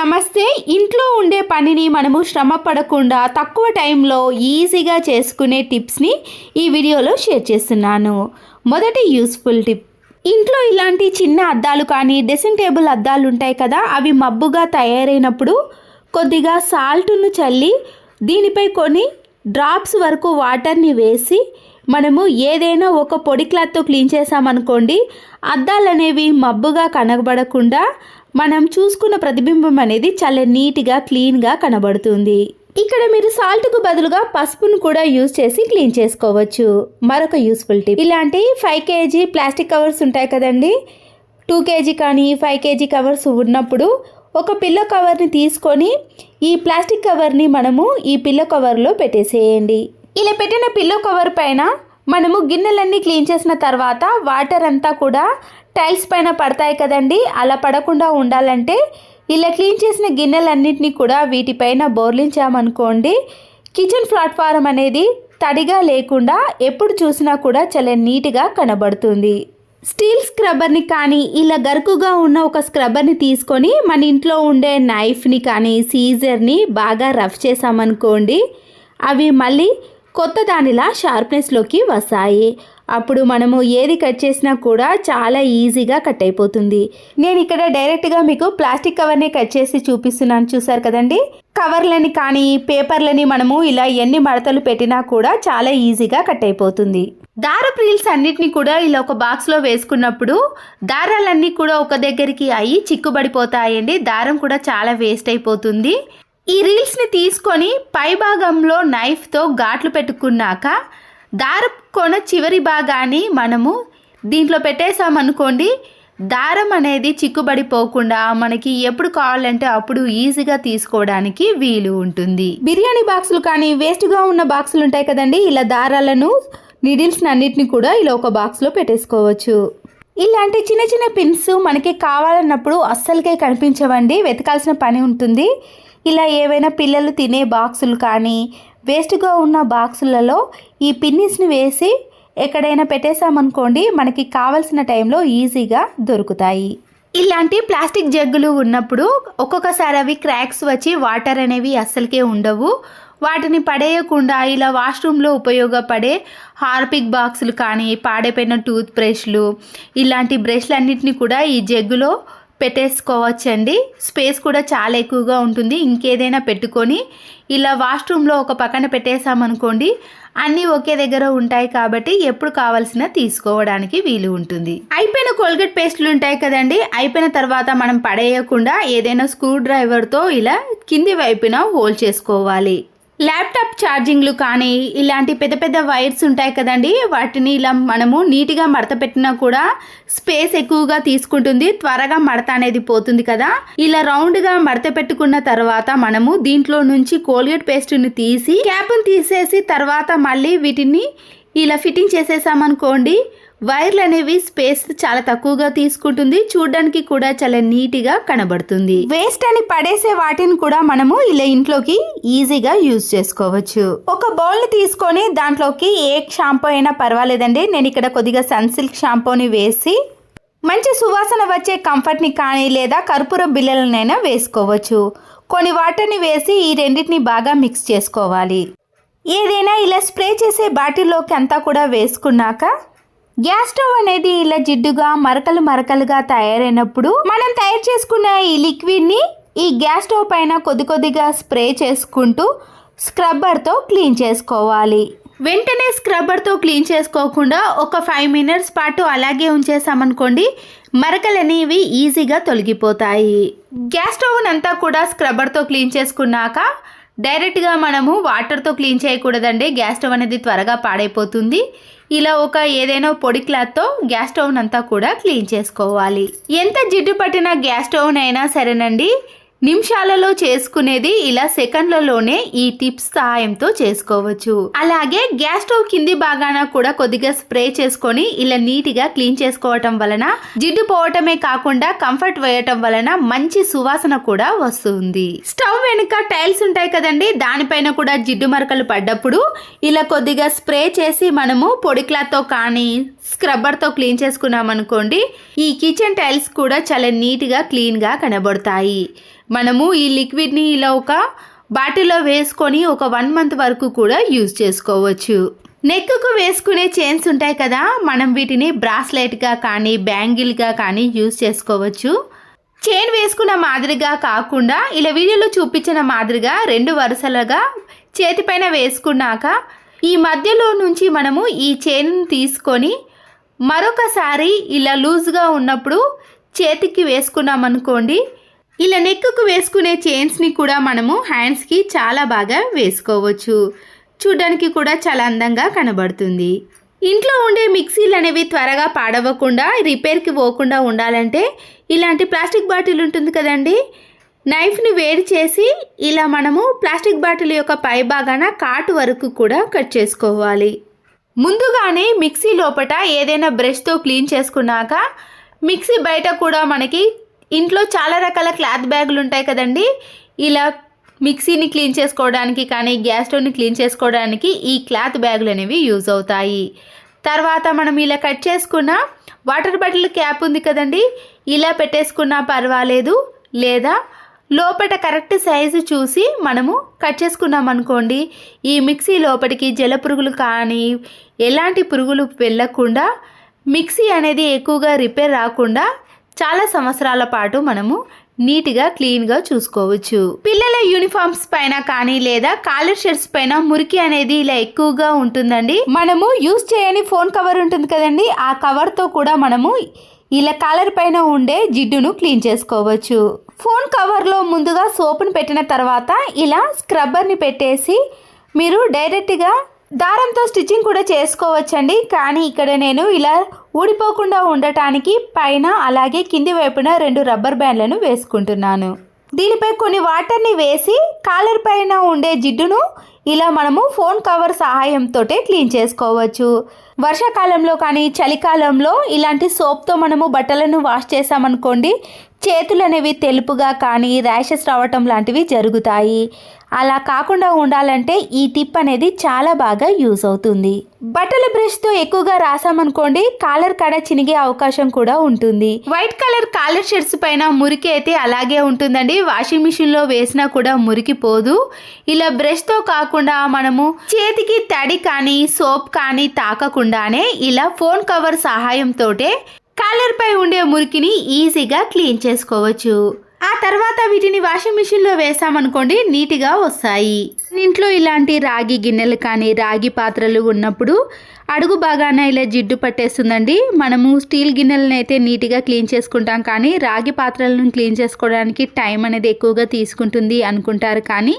నమస్తే. ఇంట్లో ఉండే పనిని మనము శ్రమ పడకుండా తక్కువ టైంలో ఈజీగా చేసుకునే టిప్స్ని ఈ వీడియోలో షేర్ చేస్తున్నాను. మొదటి యూస్ఫుల్ టిప్, ఇంట్లో ఇలాంటి చిన్న అద్దాలు కానీ డ్రెస్సింగ్ టేబుల్ అద్దాలు ఉంటాయి కదా, అవి మబ్బుగా తయారైనప్పుడు కొద్దిగా సాల్ట్ను చల్లి దీనిపై కొన్ని డ్రాప్స్ వరకు వాటర్ని వేసి మనము ఏదైనా ఒక పొడి క్లాత్తో క్లీన్ చేసామనుకోండి, అద్దాలు అనేవి మబ్బుగా కనబడకుండా మనం చూసుకున్న ప్రతిబింబం అనేది చాలా నీట్గా క్లీన్గా కనబడుతుంది. ఇక్కడ మీరు సాల్ట్కు బదులుగా పసుపును కూడా యూజ్ చేసి క్లీన్ చేసుకోవచ్చు. మరొక యూస్ఫుల్ టిప్, ఇలాంటి 5 kg ప్లాస్టిక్ కవర్స్ ఉంటాయి కదండి, 2 kg కానీ 5 kg కవర్స్ ఉన్నప్పుడు ఒక పిల్లో కవర్ని తీసుకొని ఈ ప్లాస్టిక్ కవర్ని మనము ఈ పిల్లో కవర్లో పెట్టేసేయండి. ఇలా పెట్టిన పిల్లో కవర్ పైన మనము గిన్నెలన్నీ క్లీన్ చేసిన తర్వాత వాటర్ అంతా కూడా టైల్స్ పైన పడతాయి కదండి, అలా పడకుండా ఉండాలంటే ఇలా క్లీన్ చేసిన గిన్నెలన్నింటినీ కూడా వీటిపైన బోర్లించామనుకోండి, కిచెన్ ప్లాట్ఫారం అనేది తడిగా లేకుండా ఎప్పుడు చూసినా కూడా చాలా నీట్గా కనబడుతుంది. స్టీల్ స్క్రబ్బర్ని కానీ ఇలా గరుకుగా ఉన్న ఒక స్క్రబ్బర్ని తీసుకొని మన ఇంట్లో ఉండే నైఫ్ని కానీ సీజర్ని బాగా రఫ్ చేసామనుకోండి, అవి మళ్ళీ కొత్త దానిలా షార్ప్నెస్లోకి వస్తాయి. అప్పుడు మనము ఏది కట్ చేసినా కూడా చాలా ఈజీగా కట్ అయిపోతుంది. నేను ఇక్కడ డైరెక్ట్గా మీకు ప్లాస్టిక్ కవర్ని కట్ చేసి చూపిస్తున్నాను, చూసారు కదండి. కవర్లని కానీ పేపర్లని మనము ఇలా ఎన్ని మడతలు పెట్టినా కూడా చాలా ఈజీగా కట్ అయిపోతుంది. దారపు రీల్స్ అన్నిటినీ కూడా ఇలా ఒక బాక్స్లో వేసుకున్నప్పుడు దారాలన్నీ కూడా ఒక దగ్గరికి అయ్యి చిక్కుబడిపోతాయండి, దారం కూడా చాలా వేస్ట్ అయిపోతుంది. ఈ రీల్స్ని తీసుకొని పై భాగంలో నైఫ్తో ఘాట్లు పెట్టుకున్నాక దారపు కొన చివరి భాగాన్ని మనము దీంట్లో పెట్టేసామనుకోండి, దారం అనేది చిక్కుబడిపోకుండా మనకి ఎప్పుడు కావాలంటే అప్పుడు ఈజీగా తీసుకోవడానికి వీలు ఉంటుంది. బిర్యానీ బాక్సులు కానీ వేస్ట్గా ఉన్న బాక్సులు ఉంటాయి కదండి, ఇలా దారాలను నీడిల్స్ అన్నిటిని కూడా ఇలా ఒక బాక్స్లో పెట్టేసుకోవచ్చు. ఇలాంటి చిన్న చిన్న పిన్స్ మనకి కావాలన్నప్పుడు అస్సలకే కనిపించవండి, వెతకాల్సిన పని ఉంటుంది. ఇలా ఏవైనా పిల్లలు తినే బాక్సులు కానీ వేస్ట్గా ఉన్న బాక్సులలో ఈ పిన్నిస్ని వేసి ఎక్కడైనా పెట్టేసామనుకోండి, మనకి కావాల్సిన టైంలో ఈజీగా దొరుకుతాయి. ఇలాంటి ప్లాస్టిక్ జగ్గులు ఉన్నప్పుడు ఒక్కొక్కసారి అవి క్రాక్స్ వచ్చి వాటర్ అనేవి అస్సలకే ఉండవు. వాటిని పడేయకుండా ఇలా వాష్రూమ్లో ఉపయోగపడే హార్పిక్ బాక్సులు కానీ పాడైపోయిన టూత్ బ్రష్లు, ఇలాంటి బ్రష్లు అన్నిటిని కూడా ఈ జగ్గులో పెట్టేసుకోవచ్చండి. స్పేస్ కూడా చాలా ఎక్కువగా ఉంటుంది. ఇంకేదైనా పెట్టుకొని ఇలా వాష్రూమ్లో ఒక పక్కన పెట్టేసామనుకోండి, అన్నీ ఒకే దగ్గర ఉంటాయి కాబట్టి ఎప్పుడు కావాల్సిన తీసుకోవడానికి వీలు ఉంటుంది. అయిపోయిన కోల్గేట్ పేస్టులు ఉంటాయి కదండి, అయిపోయిన తర్వాత మనం పడేయకుండా ఏదైనా స్క్రూ డ్రైవర్తో ఇలా కింది వైపున హోల్ చేసుకోవాలి. ల్యాప్టాప్ ఛార్జింగ్లు కానీ ఇలాంటి పెద్ద పెద్ద వైర్స్ ఉంటాయి కదండి, వాటిని ఇలా మనము నీట్గా మడత పెట్టినా కూడా స్పేస్ ఎక్కువగా తీసుకుంటుంది, త్వరగా మడత అనేది పోతుంది కదా. ఇలా రౌండ్గా మడత పెట్టుకున్న తర్వాత మనము దీంట్లో నుంచి కోల్గేట్ పేస్ట్ని తీసి క్యాప్ని తీసేసి తర్వాత మళ్ళీ వీటిని ఇలా ఫిట్టింగ్ చేసేసామనుకోండి, వైర్లు అనేవి స్పేస్ చాలా తక్కువగా తీసుకుంటుంది, చూడడానికి కూడా చాలా నీట్గా కనబడుతుంది. వేస్ట్ అని పడేసే వాటిని కూడా మనము ఇలా ఇంట్లోకి ఈజీగా యూజ్ చేసుకోవచ్చు. ఒక బౌల్ని తీసుకొని దాంట్లోకి ఏ షాంపూ అయినా పర్వాలేదండి, నేను ఇక్కడ కొద్దిగా సన్సిల్క్ షాంపూని వేసి మంచి సువాసన వచ్చే కంఫర్ట్ని కానీ లేదా కర్పూర బిళ్ళలనైనా వేసుకోవచ్చు. కొన్ని వాటర్ని వేసి ఈ రెండింటిని బాగా మిక్స్ చేసుకోవాలి. ఏదైనా ఇలా స్ప్రే చేసే బాటిల్లోకి అంతా కూడా వేసుకున్నాక గ్యాస్ స్టవ్ అనేది ఇలా జిడ్డుగా మరకలు మరకలుగా తయారైనప్పుడు మనం తయారు చేసుకున్న ఈ లిక్విడ్ని ఈ గ్యాస్ స్టవ్ పైన కొద్ది కొద్దిగా స్ప్రే చేసుకుంటూ స్క్రబ్బర్తో క్లీన్ చేసుకోవాలి. వెంటనే స్క్రబ్బర్తో క్లీన్ చేసుకోకుండా ఒక 5 minutes పాటు అలాగే ఉంచేసామనుకోండి, మరకలు అనేవి ఈజీగా తొలగిపోతాయి. గ్యాస్ స్టవ్ అంతా కూడా స్క్రబ్బర్తో క్లీన్ చేసుకున్నాక డైరెక్ట్గా మనము వాటర్తో క్లీన్ చేయకూడదండి, గ్యాస్ స్టవ్ అనేది త్వరగా పాడైపోతుంది. ఇలా ఒక ఏదైనా పొడి క్లాత్తో గ్యాస్ స్టవ్ అంతా కూడా క్లీన్ చేసుకోవాలి. ఎంత జిడ్డు పట్టిన గ్యాస్ స్టవ్ అయినా సరేనండి, నిమిషాలలో చేసుకునేది ఇలా సెకండ్లలోనే ఈ టిప్స్ సహాయంతో చేసుకోవచ్చు. అలాగే గ్యాస్ స్టవ్ కింది భాగాన కూడా కొద్దిగా స్ప్రే చేసుకొని ఇలా నీట్గా క్లీన్ చేసుకోవటం వలన జిడ్డు పోవటమే కాకుండా కంఫర్ట్ వేయటం వలన మంచి సువాసన కూడా వస్తుంది. స్టవ్ వెనుక టైల్స్ ఉంటాయి కదండి, దానిపైన కూడా జిడ్డు మరకలు పడ్డప్పుడు ఇలా కొద్దిగా స్ప్రే చేసి మనము పొడి క్లాత్తో కానీ స్క్రబ్బర్తో క్లీన్ చేసుకున్నామనుకోండి ఈ కిచెన్ టైల్స్ కూడా చాలా నీట్గా క్లీన్గా కనబడతాయి. మనము ఈ లిక్విడ్ని ఇలా ఒక బాటిల్లో వేసుకొని ఒక 1 మంత్ వరకు కూడా యూజ్ చేసుకోవచ్చు. నెక్కు వేసుకునే చైన్స్ ఉంటాయి కదా, మనం వీటిని బ్రాస్లెట్గా కానీ బ్యాంగిల్గా కానీ యూజ్ చేసుకోవచ్చు. చైన్ వేసుకున్న మాదిరిగా కాకుండా ఇలా వీడియోలో చూపించిన మాదిరిగా 2 వరుసలుగా చేతిపైన వేసుకున్నాక ఈ మధ్యలో నుంచి మనము ఈ చైన్ను తీసుకొని మరొకసారి ఇలా లూజ్గా ఉన్నప్పుడు చేతికి వేసుకున్నామనుకోండి, ఇలా నెక్కు వేసుకునే చైన్స్ని కూడా మనము హ్యాండ్స్కి చాలా బాగా వేసుకోవచ్చు. చూడడానికి కూడా చాలా అందంగా కనబడుతుంది. ఇంట్లో ఉండే మిక్సీలు అనేవి త్వరగా పాడవకుండా రిపేర్కి పోకుండా ఉండాలంటే ఇలాంటి ప్లాస్టిక్ బాటిల్ ఉంటుంది కదండి, నైఫ్ని వేడి చేసి ఇలా మనము ప్లాస్టిక్ బాటిల్ యొక్క పై భాగాన కాటు వరకు కూడా కట్ చేసుకోవాలి. ముందుగానే మిక్సీ లోపల ఏదైనా బ్రష్తో క్లీన్ చేసుకున్నాక మిక్సీ బయట కూడా మనకి ఇంట్లో చాలా రకాల క్లాత్ బ్యాగులు ఉంటాయి కదండి, ఇలా మిక్సీని క్లీన్ చేసుకోవడానికి కానీ గ్యాస్ స్టవ్ని క్లీన్ చేసుకోవడానికి ఈ క్లాత్ బ్యాగులు అనేవి యూజ్ అవుతాయి. తర్వాత మనం ఇలా కట్ చేసుకున్న వాటర్ బాటిల్ క్యాప్ ఉంది కదండి, ఇలా పెట్టేసుకున్నా పర్వాలేదు, లేదా లోపల కరెక్ట్ సైజు చూసి మనము కట్ చేసుకున్నాం అనుకోండి ఈ మిక్సీ లోపలికి జల పురుగులు కానీ ఎలాంటి పురుగులు వెళ్ళకుండా మిక్సీ అనేది ఎక్కువగా రిపేర్ రాకుండా చాలా సంవత్సరాల పాటు మనము నీట్గా క్లీన్గా చూసుకోవచ్చు. పిల్లల యూనిఫామ్స్ పైన కానీ లేదా కాలర్ షర్ట్స్ పైన మురికి అనేది ఇలా ఎక్కువగా ఉంటుందండి. మనము యూజ్ చేయని ఫోన్ కవర్ ఉంటుంది కదండి, ఆ కవర్తో కూడా మనము ఇలా కాలర్ పైన ఉండే జిడ్డును క్లీన్ చేసుకోవచ్చు. ఫోన్ కవర్లో ముందుగా సోప్ను పెట్టిన తర్వాత ఇలా స్క్రబ్బర్ని పెట్టేసి మీరు డైరెక్ట్గా దారంతో స్టిచ్చింగ్ కూడా చేసుకోవచ్చండి. కానీ ఇక్కడ నేను ఇలా ఊడిపోకుండా ఉండటానికి పైన అలాగే కింది వైపున 2 రబ్బర్ బ్యాండ్లను వేసుకుంటున్నాను. దీనిపై కొన్ని వాటర్ని వేసి కాలర్ పైన ఉండే జిడ్డును ఇలా మనము ఫోన్ కవర్ సహాయంతో క్లీన్ చేసుకోవచ్చు. వర్షాకాలంలో కానీ చలికాలంలో ఇలాంటి సోప్తో మనము బట్టలను వాష్ చేసామనుకోండి చేతులు అనేవి తెలుపుగా కానీ ర్యాషెస్ రావటం లాంటివి జరుగుతాయి. అలా కాకుండా ఉండాలంటే ఈ టిప్ అనేది చాలా బాగా యూజ్ అవుతుంది. బట్టల బ్రష్తో ఎక్కువగా రాసామనుకోండి కాలర్ కాడ చినిగే అవకాశం కూడా ఉంటుంది. వైట్ కలర్ కాలర్ షర్ట్స్ పైన మురికి అయితే అలాగే ఉంటుందండి, వాషింగ్ మిషన్లో వేసినా కూడా మురికి పోదు. ఇలా బ్రష్తో కాకుండా మనము చేతికి తడి కానీ సోప్ కానీ తాకకుండానే ఇలా ఫోన్ కవర్ సహాయంతో కాలర్ పై ఉండే మురికిని ఈజీగా క్లీన్ చేసుకోవచ్చు. ఆ తర్వాత వీటిని వాషింగ్ మిషన్లో వేసామనుకోండి నీట్గా వస్తాయి. ఇంట్లో ఇలాంటి రాగి గిన్నెలు కానీ రాగి పాత్రలు ఉన్నప్పుడు అడుగు బాగానే ఇలా జిడ్డు పట్టేస్తుందండి. మనము స్టీల్ గిన్నెలను అయితే నీట్గా క్లీన్ చేసుకుంటాం, కానీ రాగి పాత్రలను క్లీన్ చేసుకోవడానికి టైం అనేది ఎక్కువగా తీసుకుంటుంది అనుకుంటారు, కానీ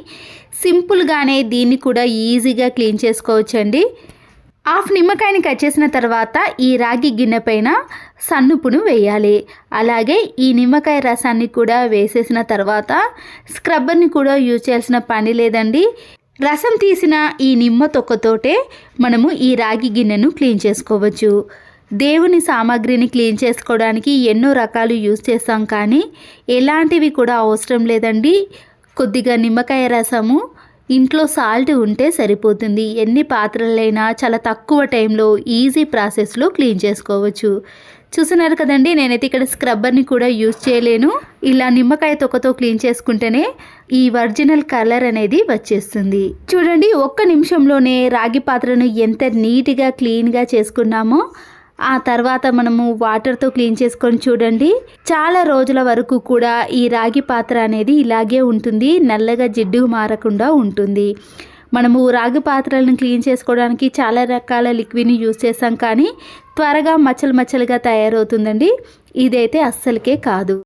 సింపుల్గానే దీన్ని కూడా ఈజీగా క్లీన్ చేసుకోవచ్చండి. హాఫ్ నిమ్మకాయని కట్ చేసిన తర్వాత ఈ రాగి గిన్నె పైన సన్నుపును వేయాలి. అలాగే ఈ నిమ్మకాయ రసాన్ని కూడా వేసేసిన తర్వాత స్క్రబ్బర్ని కూడా యూజ్ చేయాల్సిన పని లేదండి. రసం తీసిన ఈ నిమ్మ తొక్కతోటే మనము ఈ రాగి గిన్నెను క్లీన్ చేసుకోవచ్చు. దేవుని సామాగ్రిని క్లీన్ చేసుకోవడానికి ఎన్నో రకాలు యూజ్ చేస్తాం, కానీ ఎలాంటివి కూడా అవసరం లేదండి. కొద్దిగా నిమ్మకాయ రసము ఇంట్లో సాల్ట్ ఉంటే సరిపోతుంది. ఎన్ని పాత్రలైనా చాలా తక్కువ టైంలో ఈజీ ప్రాసెస్లో క్లీన్ చేసుకోవచ్చు. చూస్తున్నారు కదండి, నేనైతే ఇక్కడ స్క్రబ్బర్ని కూడా యూజ్ చేయలేను. ఇలా నిమ్మకాయ తొక్కతో క్లీన్ చేసుకుంటేనే ఈ ఒరిజినల్ కలర్ అనేది వచ్చేస్తుంది. చూడండి, 1 నిమిషంలోనే రాగి పాత్రను ఎంత నీట్గా క్లీన్గా చేసుకున్నామో ఆ తర్వాత మనము వాటర్తో క్లీన్ చేసుకొని చూడండి, చాలా రోజుల వరకు కూడా ఈ రాగి పాత్ర అనేది ఇలాగే ఉంటుంది, నల్లగా జిడ్డు మారకుండా ఉంటుంది. మనము రాగి పాత్రలను క్లీన్ చేసుకోవడానికి చాలా రకాల లిక్విడ్ని యూజ్ చేస్తాం, కానీ త్వరగా మచ్చలుగా తయారవుతుందండి. ఇదైతే అస్సలకే కాదు.